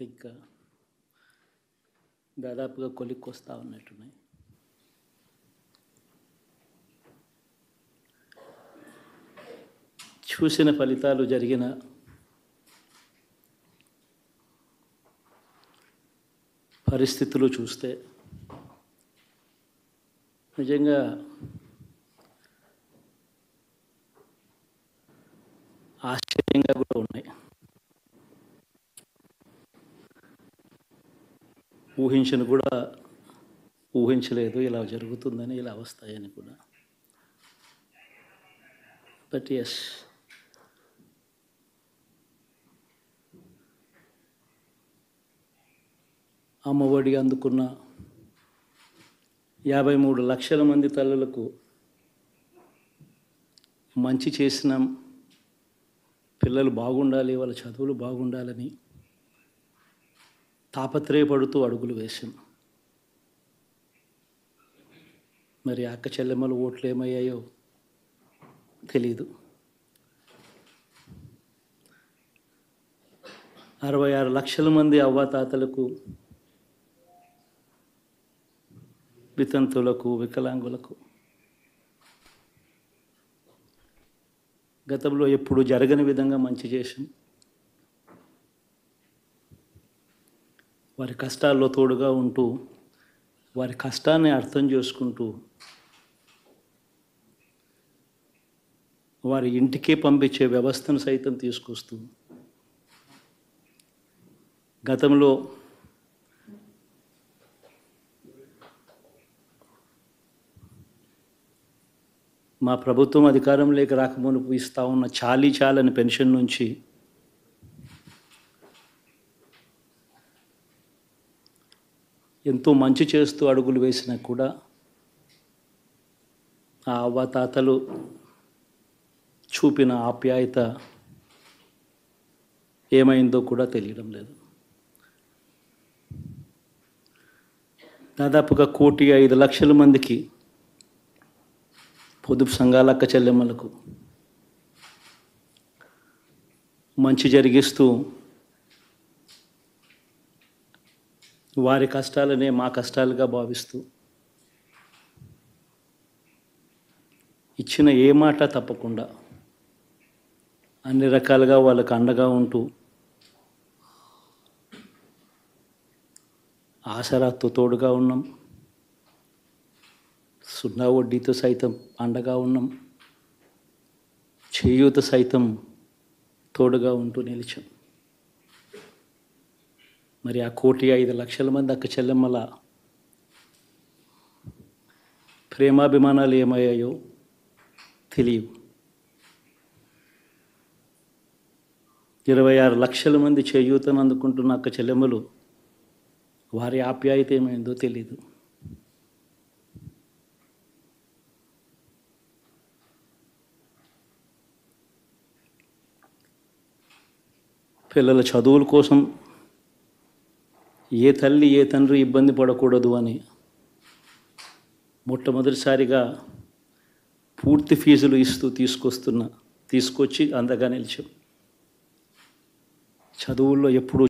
ఇంకా దాదాపుగా కొలిక్కి వస్తూ ఉన్నట్టున్నాయి. చూసిన ఫలితాలు జరిగిన పరిస్థితులు చూస్తే నిజంగా ఆశ్చర్యంగా కూడా ఉన్నాయి. ఊహించలేదు ఇలా జరుగుతుందని, ఇలా వస్తాయని కూడా. బట్ ఎస్, అమ్మఒడి అందుకున్న 53 లక్షల మంది తల్లులకు మంచి చేసినాం, పిల్లలు బాగుండాలి, వాళ్ళ చదువులు బాగుండాలని తాపత్రయపడుతూ అడుగులు వేశాం. మరి అక్క చెల్లెమ్మల ఓట్లు ఏమయ్యాయో తెలీదు. 66 లక్షల మంది అవ్వాతాతలకు, వితంతులకు, వికలాంగులకు గతంలో ఎప్పుడు జరగని విధంగా మంచి చేశాం. వారి కష్టాల్లో తోడుగా ఉంటూ, వారి కష్టాన్ని అర్థం చేసుకుంటూ, వారి ఇంటికే పంపించే వ్యవస్థను సైతం తీసుకొస్తూ, గతంలో మా ప్రభుత్వం అధికారంలోకి రాకమునుపు ఇస్తూ ఉన్న చాలని పెన్షన్ నుంచి ఎంతో మంచి చేస్తూ అడుగులు వేసినా కూడా ఆ అవ్వాతాతలు చూపిన ఆప్యాయత ఏమైందో కూడా తెలియడం లేదు. దాదాపుగా 1,05,00,000 మందికి, పొదుపు సంఘాల అక్క చెల్లెమ్మలకు మంచి జరిగిస్తూ, వారి కష్టాలనే మా కష్టాలుగా భావిస్తూ, ఇచ్చిన ఏ మాట తప్పకుండా అన్ని రకాలుగా వాళ్ళకు అండగా ఉంటూ, ఆసరాతో తోడుగా ఉన్నాం, సున్నా వడ్డీతో సైతం అండగా ఉన్నాం, చేయూత సైతం తోడుగా ఉంటూ నిలిచాం. మరి ఆ 1,05,00,000 మంది అక్క చెల్లెమ్మల ప్రేమాభిమానాలు ఏమయ్యాయో తెలియవు. 26 లక్షల మంది చేయూతను అందుకుంటున్న అక్క చెల్లెమ్మలు, వారి ఆప్యాయత ఏమైందో తెలీదు. పిల్లల చదువుల కోసం ఏ తల్లి ఏ తండ్రి ఇబ్బంది పడకూడదు అని మొట్టమొదటిసారిగా పూర్తి ఫీజులు ఇస్తూ తీసుకొచ్చి అండగా నిలిచాం. చదువుల్లో ఎప్పుడు